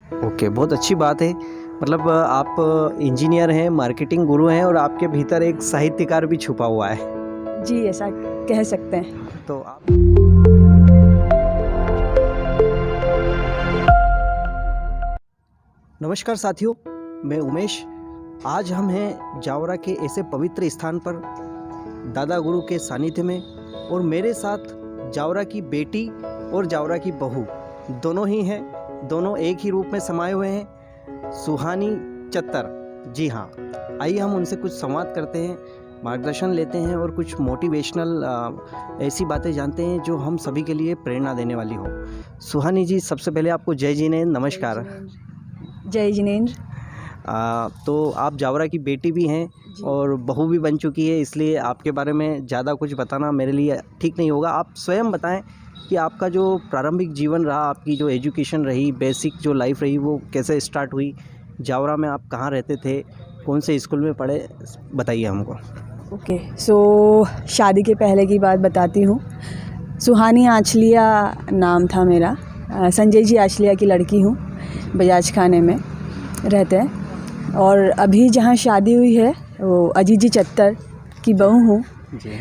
Okay, बहुत अच्छी बात है। मतलब आप इंजीनियर हैं, मार्केटिंग गुरु हैं और आपके भीतर एक साहित्यकार भी छुपा हुआ है। जी, ऐसा कह सकते हैं। तो आप नमस्कार साथियों, मैं उमेश। आज हम हैं जावरा के ऐसे पवित्र स्थान पर दादा गुरु के सानिध्य में, और मेरे साथ जावरा की बेटी और जावरा की बहू दोनों ही हैं। दोनों एक ही रूप में समाये हुए हैं, सुहानी चत्तर। जी हाँ, आइए हम उनसे कुछ संवाद करते हैं, मार्गदर्शन लेते हैं और कुछ मोटिवेशनल ऐसी बातें जानते हैं जो हम सभी के लिए प्रेरणा देने वाली हो। सुहानी जी, सबसे पहले आपको जय जिनेंद्र, नमस्कार। जय जिनेंद्र। तो आप जावरा की बेटी भी हैं और बहू भी बन चुकी है, इसलिए आपके बारे में ज़्यादा कुछ बताना मेरे लिए ठीक नहीं होगा। आप स्वयं बताएं कि आपका जो प्रारंभिक जीवन रहा, आपकी जो एजुकेशन रही, बेसिक जो लाइफ रही, वो कैसे स्टार्ट हुई। जावरा में आप कहाँ रहते थे, कौन से स्कूल में पढ़े, बताइए हमको। ओके, सो शादी के पहले की बात बताती हूँ। सुहानी आचलिया नाम था मेरा। संजय जी आचलिया की लड़की हूँ, बजाज खाने में रहते हैं। और अभी जहाँ शादी हुई है वो अजीत जी चत्तर की बहू हूँ जी।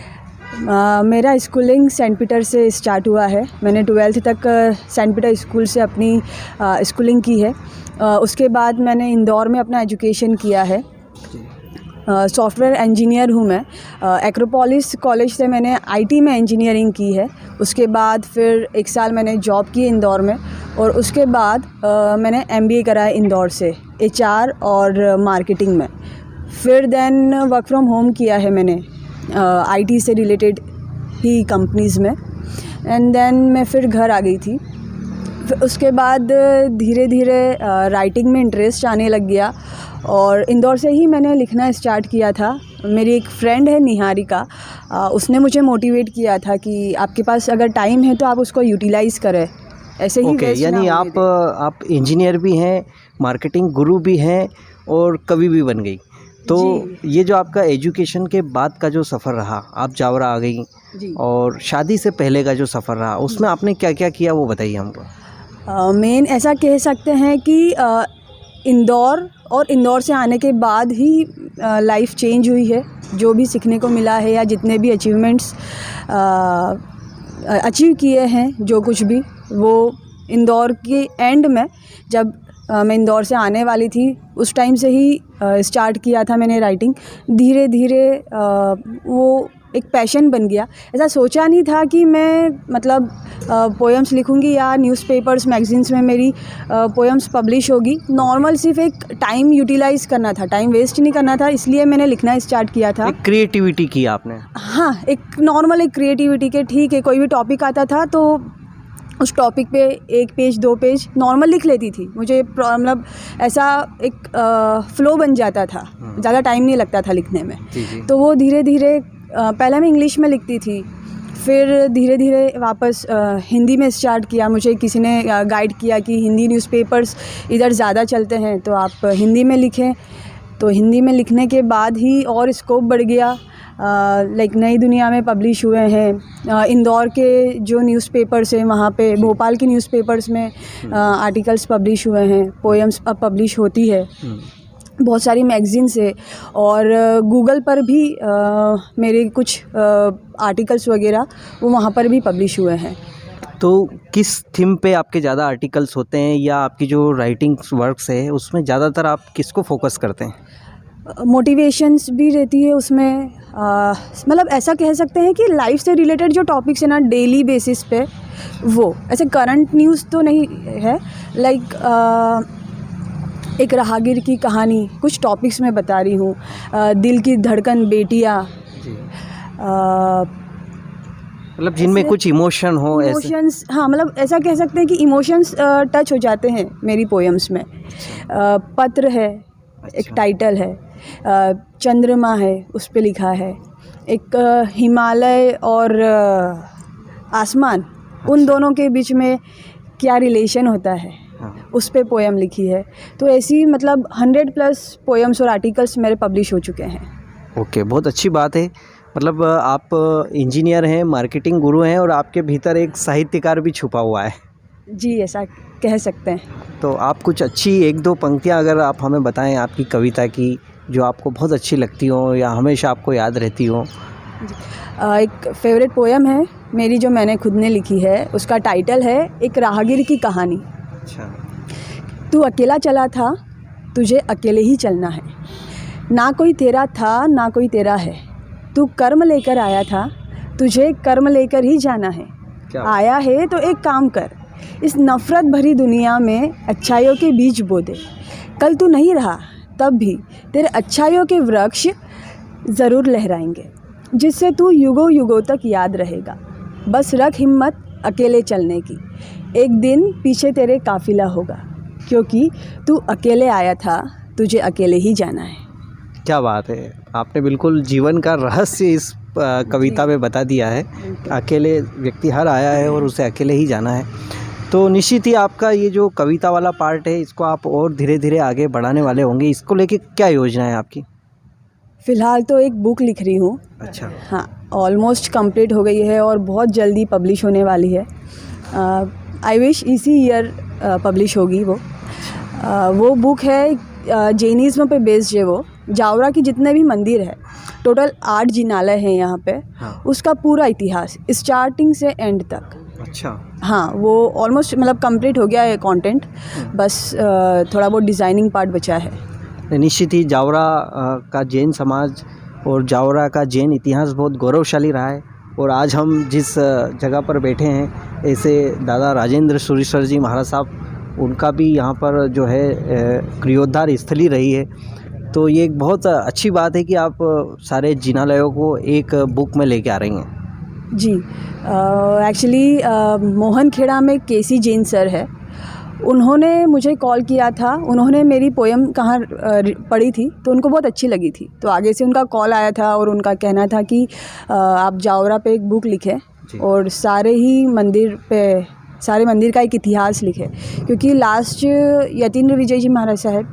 मेरा स्कूलिंग सेंट पीटर से स्टार्ट हुआ है। मैंने 12th तक सेंट पीटर स्कूल से अपनी स्कूलिंग की है। उसके बाद मैंने इंदौर में अपना एजुकेशन किया है। सॉफ्टवेयर इंजीनियर हूँ मैं। एक्रोपोलिस कॉलेज से मैंने आईटी में इंजीनियरिंग की है। उसके बाद फिर 1 साल मैंने जॉब की इंदौर में, और उसके बाद मैंने एमबीए करा है इंदौर से, एचआर और मार्केटिंग में। फिर देन वर्क फ्रॉम होम किया है मैंने आईटी से रिलेटेड ही कंपनीज़ में। एंड देन मैं फिर घर आ गई थी। फिर उसके बाद धीरे धीरे राइटिंग में इंटरेस्ट आने लग गया, और इंदौर से ही मैंने लिखना स्टार्ट किया था। मेरी एक फ्रेंड है निहारिका, उसने मुझे मोटिवेट किया था कि आपके पास अगर टाइम है तो आप उसको यूटिलाइज़ करें, ऐसे ही ओके, यानी आप इंजीनियर भी हैं, मार्केटिंग गुरु भी हैं और कवि भी बन गई। तो ये जो आपका एजुकेशन के बाद का जो सफ़र रहा, आप जावरा आ गई, और शादी से पहले का जो सफ़र रहा, उसमें आपने क्या क्या किया वो बताइए हमको। मेन ऐसा कह सकते हैं कि इंदौर और इंदौर से आने के बाद ही लाइफ चेंज हुई है। जो भी सीखने को मिला है या जितने भी अचीवमेंट्स अचीव किए हैं, जो कुछ भी, वो इंदौर के एंड में जब मैं इंदौर से आने वाली थी उस टाइम से ही स्टार्ट किया था मैंने राइटिंग। धीरे धीरे वो एक पैशन बन गया। ऐसा सोचा नहीं था कि मैं मतलब पोएम्स लिखूंगी या न्यूज़पेपर्स मैगजीन्स में मेरी पोएम्स पब्लिश होगी। नॉर्मल सिर्फ एक टाइम यूटिलाइज़ करना था, टाइम वेस्ट नहीं करना था, इसलिए मैंने लिखना स्टार्ट किया था। एक क्रिएटिविटी की आपने? हाँ, एक नॉर्मल एक क्रिएटिविटी के, ठीक है, कोई भी टॉपिक आता था तो उस टॉपिक पे 1 पेज 2 पेज नॉर्मल लिख लेती थी। मुझे मतलब ऐसा एक फ्लो बन जाता था, ज़्यादा टाइम नहीं लगता था लिखने में। तो वो धीरे धीरे पहले मैं इंग्लिश में लिखती थी, फिर धीरे धीरे वापस हिंदी में स्टार्ट किया। मुझे किसी ने गाइड किया कि हिंदी न्यूज़पेपर्स इधर ज़्यादा चलते हैं तो आप हिंदी में लिखें। तो हिंदी में लिखने के बाद ही और स्कोप बढ़ गया। लाइक नई दुनिया में पब्लिश हुए हैं। इंदौर के जो न्यूज़पेपर्स हैं वहाँ पे, भोपाल के न्यूज़पेपर्स में आर्टिकल्स पब्लिश हुए हैं, पोएम्स अब पब्लिश होती है। बहुत सारी मैगज़ीन्स है, और गूगल पर भी मेरे कुछ आर्टिकल्स वगैरह वो वहाँ पर भी पब्लिश हुए हैं। तो किस थीम पे आपके ज़्यादा आर्टिकल्स होते हैं, या आपकी जो राइटिंग वर्क्स है उसमें ज़्यादातर आप किसको फोकस करते हैं? मोटिवेशंस भी रहती है उसमें। मतलब ऐसा कह सकते हैं कि लाइफ से रिलेटेड जो टॉपिक्स है ना डेली बेसिस पे, वो ऐसे करंट न्यूज़ तो नहीं है। लाइक एक राहगीर की कहानी, कुछ टॉपिक्स में बता रही हूँ। दिल की धड़कन बेटियाँ, मतलब जिनमें कुछ इमोशन हो, इमोशंस। हाँ, मतलब ऐसा कह सकते हैं कि इमोशंस टच हो जाते हैं मेरी पोएम्स में। पत्र है, एक टाइटल है। चंद्रमा है, उस पे लिखा है। एक हिमालय और आसमान, उन दोनों के बीच में क्या रिलेशन होता है, उस पे पोएम लिखी है। तो ऐसी मतलब 100+ पोएम्स और आर्टिकल्स मेरे पब्लिश हो चुके हैं। ओके, बहुत अच्छी बात है। मतलब आप इंजीनियर हैं, मार्केटिंग गुरु हैं और आपके भीतर एक साहित्यकार भी छुपा हुआ है। जी, ऐसा कह सकते हैं। तो आप कुछ अच्छी एक दो पंक्तियाँ अगर आप हमें बताएं आपकी कविता की, जो आपको बहुत अच्छी लगती हो या हमेशा आपको याद रहती हो। एक फेवरेट पोएम है मेरी जो मैंने खुद ने लिखी है, उसका टाइटल है एक राहगीर की कहानी। अच्छा। तू अकेला चला था, तुझे अकेले ही चलना है, ना कोई तेरा था ना कोई तेरा है, तू कर्म लेकर आया था, तुझे कर्म लेकर ही जाना है। आया है तो एक काम कर, इस नफ़रत भरी दुनिया में अच्छाइयों के बीज बो दे। कल तू नहीं रहा तब भी तेरे अच्छाइयों के वृक्ष ज़रूर लहराएंगे, जिससे तू युगों युगों तक याद रहेगा। बस रख हिम्मत अकेले चलने की, एक दिन पीछे तेरे काफ़िला होगा, क्योंकि तू अकेले आया था, तुझे अकेले ही जाना है। क्या बात है, आपने बिल्कुल जीवन का रहस्य इस कविता में बता दिया है। अकेले व्यक्ति हर आया है और उसे अकेले ही जाना है। तो निश्चित ही आपका ये जो कविता वाला पार्ट है, इसको आप और धीरे धीरे आगे बढ़ाने वाले होंगे। इसको लेके क्या योजना है आपकी? फ़िलहाल तो एक बुक लिख रही हूँ। अच्छा। हाँ, ऑलमोस्ट कंप्लीट हो गई है और बहुत जल्दी पब्लिश होने वाली है। आई विश इसी ईयर पब्लिश होगी वो बुक है जैनिज़्म पे बेस्ड है। वो जावरा की जितने भी मंदिर है, टोटल 8 जिनालय हैं यहाँ पे। हाँ। उसका पूरा इतिहास स्टार्टिंग से एंड तक। अच्छा। हाँ, वो ऑलमोस्ट मतलब कंप्लीट हो गया है कंटेंट, बस थोड़ा बहुत डिज़ाइनिंग पार्ट बचा है। निश्चित ही जावरा का जैन समाज और जावरा का जैन इतिहास बहुत गौरवशाली रहा है। और आज हम जिस जगह पर बैठे हैं, ऐसे दादा राजेंद्र सुरेश्वर जी महाराज साहब, उनका भी यहाँ पर जो है क्रियोद्धार स्थली रही है। तो ये एक बहुत अच्छी बात है कि आप सारे जिनालयों को एक बुक में लेके आ रही हैं। जी, एक्चुअली मोहन खेड़ा में केसी जैन सर है, उन्होंने मुझे कॉल किया था। उन्होंने मेरी पोएम कहाँ पढ़ी थी तो उनको बहुत अच्छी लगी थी, तो आगे से उनका कॉल आया था और उनका कहना था कि आप जावरा पे एक बुक लिखें और सारे मंदिर का एक इतिहास लिखे। क्योंकि लास्ट यतीन्द्र विजय जी महाराज साहब,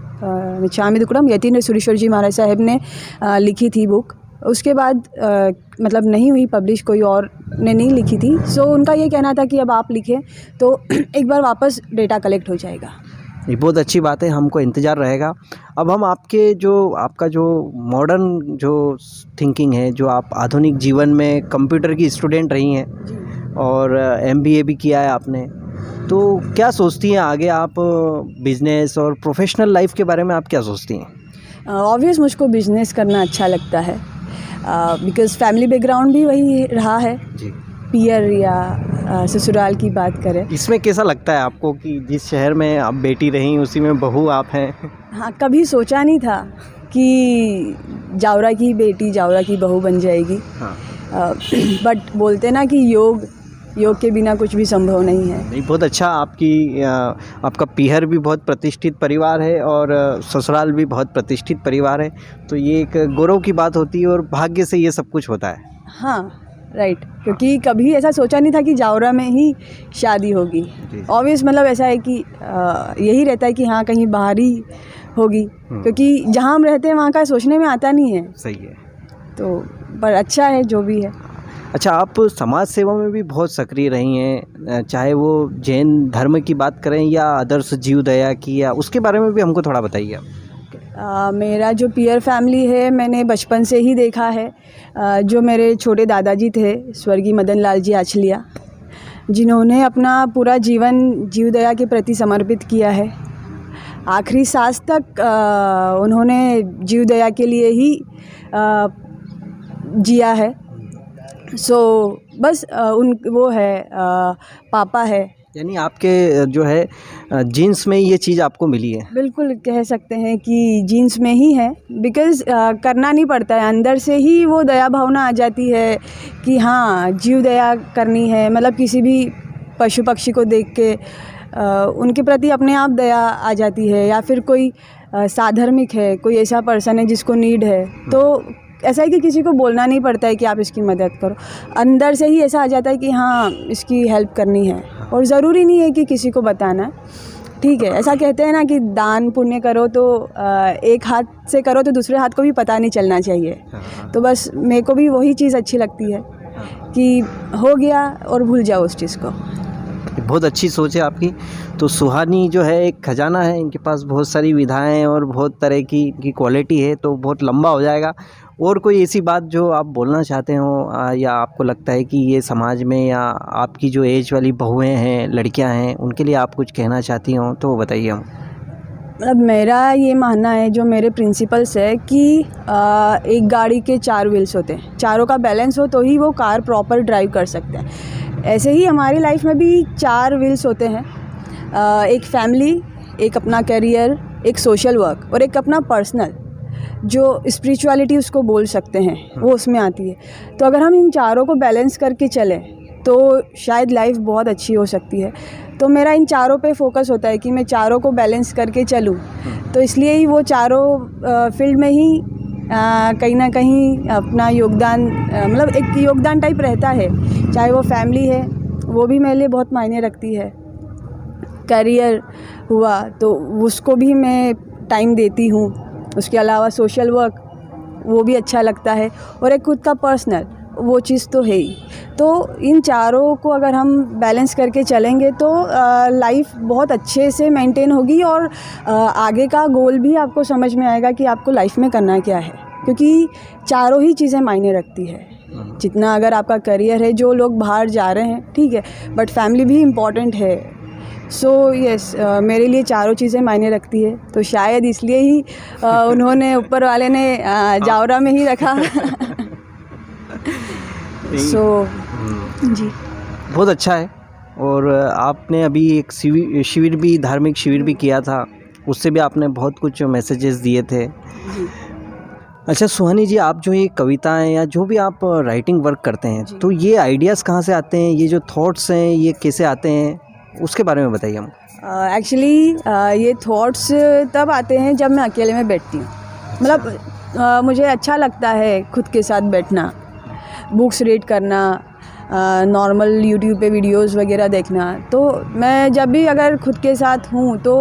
मिच्छामी दुक्कड़म यतीन्द्र सुरेश्वर जी महाराज साहब ने लिखी थी बुक। उसके बाद मतलब नहीं हुई पब्लिश, कोई और ने नहीं लिखी थी। सो उनका ये कहना था कि अब आप लिखें तो एक बार वापस डेटा कलेक्ट हो जाएगा। ये बहुत अच्छी बात है, हमको इंतज़ार रहेगा। अब हम आपका जो मॉडर्न जो थिंकिंग है, जो आप आधुनिक जीवन में कंप्यूटर की स्टूडेंट रही हैं और MBA भी किया है आपने, तो क्या सोचती हैं आगे आप बिज़नेस और प्रोफेशनल लाइफ के बारे में आप क्या सोचती हैं? ऑब्वियस मुझको बिज़नेस करना अच्छा लगता है, बिकॉज़ फैमिली बैकग्राउंड भी वही रहा है। जी। पियर या ससुराल की बात करें, इसमें कैसा लगता है आपको कि जिस शहर में आप बेटी रहीं उसी में बहू आप हैं? हाँ, कभी सोचा नहीं था कि जावरा की बेटी जावरा की बहू बन जाएगी। हाँ। बट बोलते ना कि योग के बिना कुछ भी संभव नहीं है। नहीं, बहुत अच्छा। आपका पीहर भी बहुत प्रतिष्ठित परिवार है और ससुराल भी बहुत प्रतिष्ठित परिवार है, तो ये एक गौरव की बात होती है और भाग्य से ये सब कुछ होता है। हाँ, राइट। क्योंकि कभी ऐसा सोचा नहीं था कि जावरा में ही शादी होगी। ऑब्वियस मतलब ऐसा है कि यही रहता है कि हाँ कहीं बाहर ही होगी, क्योंकि जहाँ हम रहते हैं वहाँ का सोचने में आता नहीं है। सही है। तो पर अच्छा है जो भी है। अच्छा, आप समाज सेवा में भी बहुत सक्रिय रही हैं, चाहे वो जैन धर्म की बात करें या आदर्श जीव दया की, या उसके बारे में भी हमको थोड़ा बताइए आप। मेरा जो पीयर फैमिली है, मैंने बचपन से ही देखा है। जो मेरे छोटे दादाजी थे स्वर्गीय मदन लाल जी आचलिया, जिन्होंने अपना पूरा जीवन जीव दया के प्रति समर्पित किया है। आखिरी सांस तक उन्होंने जीव दया के लिए ही जिया है। सो बस वो है पापा है, यानी आपके जो है जीन्स में ये चीज़ आपको मिली है। बिल्कुल कह सकते हैं कि जीन्स में ही है, बिकॉज़ करना नहीं पड़ता है, अंदर से ही वो दया भावना आ जाती है कि हाँ जीव दया करनी है। मतलब किसी भी पशु पक्षी को देख के उनके प्रति अपने आप दया आ जाती है, या फिर कोई साधर्मिक है, कोई ऐसा पर्सन है जिसको नीड है, तो ऐसा है कि किसी को बोलना नहीं पड़ता है कि आप इसकी मदद करो, अंदर से ही ऐसा आ जाता है कि हाँ इसकी हेल्प करनी है। और ज़रूरी नहीं है कि किसी को बताना, ठीक है। ऐसा कहते हैं ना कि दान पुण्य करो तो एक हाथ से करो तो दूसरे हाथ को भी पता नहीं चलना चाहिए। तो बस मेरे को भी वही चीज़ अच्छी लगती है कि हो गया और भूल जाओ उस चीज़ को। बहुत अच्छी सोच है आपकी। तो सुहानी जो है एक खजाना है, इनके पास बहुत सारी विधाएं और बहुत तरह की इनकी क्वालिटी है, तो बहुत लंबा हो जाएगा। और कोई ऐसी बात जो आप बोलना चाहते हो या आपको लगता है कि ये समाज में या आपकी जो एज वाली बहुएं हैं, लड़कियां हैं, उनके लिए आप कुछ कहना चाहती हो तो बताइए हम। मतलब मेरा ये मानना है, जो मेरे प्रिंसिपल्स है कि एक गाड़ी के 4 व्हील्स होते हैं, चारों का बैलेंस हो तो ही वो कार प्रॉपर ड्राइव कर सकते हैं। ऐसे ही हमारी लाइफ में भी 4 व्हील्स होते हैं, एक फैमिली, एक अपना करियर, एक सोशल वर्क और एक अपना पर्सनल, जो स्पिरिचुअलिटी उसको बोल सकते हैं, वो उसमें आती है। तो अगर हम इन चारों को बैलेंस करके चलें तो शायद लाइफ बहुत अच्छी हो सकती है। तो मेरा इन चारों पे फोकस होता है कि मैं चारों को बैलेंस करके चलूँ। तो इसलिए ही वो चारों फील्ड में ही कहीं ना कहीं अपना योगदान, मतलब एक योगदान टाइप रहता है। चाहे वो फैमिली है, वो भी मेरे लिए बहुत मायने रखती है। करियर हुआ तो उसको भी मैं टाइम देती हूँ। उसके अलावा सोशल वर्क, वो भी अच्छा लगता है। और एक खुद का पर्सनल, वो चीज़ तो है ही। तो इन चारों को अगर हम बैलेंस करके चलेंगे तो लाइफ बहुत अच्छे से मेंटेन होगी और आगे का गोल भी आपको समझ में आएगा कि आपको लाइफ में करना क्या है, क्योंकि चारों ही चीज़ें मायने रखती है। जितना अगर आपका करियर है, जो लोग बाहर जा रहे हैं ठीक है, बट फैमिली भी इम्पॉर्टेंट है। सो यस, मेरे लिए चारों चीज़ें मायने रखती है। तो शायद इसलिए ही उन्होंने, ऊपर वाले ने जावरा में ही रखा। जी बहुत अच्छा है। और आपने अभी एक शिविर भी, धार्मिक शिविर भी किया था, उससे भी आपने बहुत कुछ मैसेजेस दिए थे जी। अच्छा सुहानी जी, आप जो ये कविताएं या जो भी आप राइटिंग वर्क करते हैं, तो ये आइडियाज़ कहाँ से आते हैं, ये जो थॉट्स हैं ये कैसे आते हैं, उसके बारे में बताइए हम। एक्चुअली ये थॉट्स तब आते हैं जब मैं अकेले में बैठती हूँ। मतलब मुझे अच्छा लगता है खुद के साथ बैठना, बुक्स रीड करना, नॉर्मल यूट्यूब पे वीडियोस वगैरह देखना। तो मैं जब भी अगर खुद के साथ हूँ तो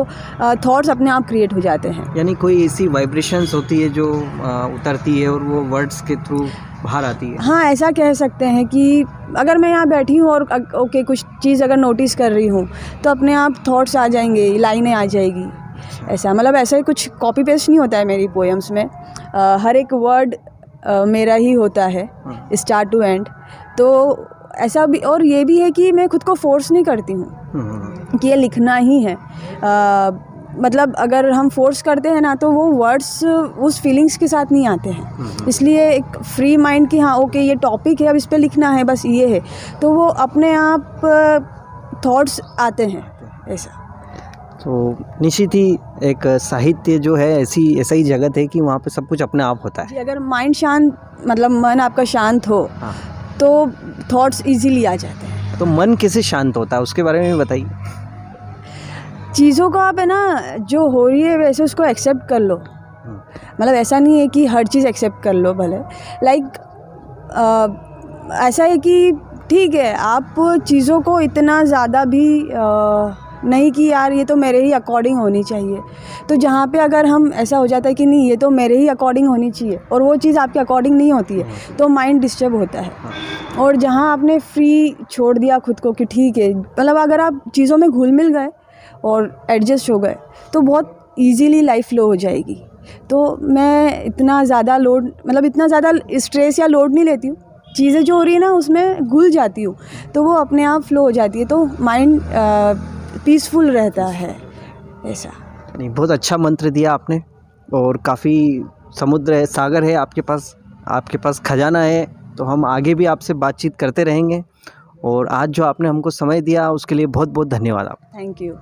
थॉट्स अपने आप क्रिएट हो जाते हैं। यानी कोई ऐसी वाइब्रेशंस होती है जो उतरती है और वो वर्ड्स के थ्रू बाहर आती है। हाँ, ऐसा कह सकते हैं कि अगर मैं यहाँ बैठी हूँ और ओके कुछ चीज़ अगर नोटिस कर रही हूँ तो अपने आप थॉट्स आ जाएंगे, लाइनें आ जाएगी। ऐसा मतलब ऐसा ही कुछ कॉपी पेस्ट नहीं होता है मेरी पोएम्स में। हर एक वर्ड मेरा ही होता है स्टार्ट टू एंड। तो ऐसा भी, और ये भी है कि मैं खुद को फोर्स नहीं करती हूँ कि ये लिखना ही है। मतलब अगर हम फोर्स करते हैं ना तो वो वर्ड्स उस फीलिंग्स के साथ नहीं आते हैं। इसलिए एक फ्री माइंड कि हाँ ओके ये टॉपिक है, अब इस पे लिखना है, बस ये है, तो वो अपने आप थॉट्स आते हैं ऐसा। तो निश्चित ही एक साहित्य जो है ऐसा ही जगत है कि वहाँ पे सब कुछ अपने आप होता है जी। अगर माइंड शांत, मतलब मन आपका शांत हो तो थॉट्स इजीली आ जाते हैं। तो मन कैसे शांत होता है उसके बारे में बताइए। चीज़ों को आप है ना, जो हो रही है वैसे उसको एक्सेप्ट कर लो। मतलब ऐसा नहीं है कि हर चीज़ एक्सेप्ट कर लो, भले ऐसा है कि ठीक है आप चीज़ों को इतना ज़्यादा भी नहीं कि यार ये तो मेरे ही अकॉर्डिंग होनी चाहिए। तो जहाँ पे अगर हम ऐसा हो जाता है कि नहीं ये तो मेरे ही अकॉर्डिंग होनी चाहिए और वो चीज़ आपके अकॉर्डिंग नहीं होती है तो माइंड डिस्टर्ब होता है। और जहाँ आपने फ्री छोड़ दिया खुद को कि ठीक है, मतलब अगर आप चीज़ों में घुल मिल गए और एडजस्ट हो गए तो बहुत ईजीली लाइफ फ्लो हो जाएगी। तो मैं इतना ज़्यादा स्ट्रेस या लोड नहीं लेती हूँ। चीज़ें जो हो रही है ना उसमें घुल जाती हूँ तो वो अपने आप फ्लो हो जाती है, तो माइंड पीसफुल रहता है ऐसा। नहीं, बहुत अच्छा मंत्र दिया आपने। और काफ़ी समुद्र है, सागर है आपके पास खजाना है। तो हम आगे भी आपसे बातचीत करते रहेंगे। और आज जो आपने हमको समय दिया उसके लिए बहुत बहुत धन्यवाद आप। Thank you.